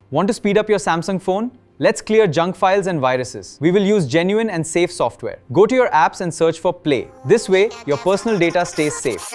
Want to speed up your Samsung phone? Let's clear junk files and viruses. We will use genuine and safe software. Go to your apps and search for Play. This way, your personal data stays safe.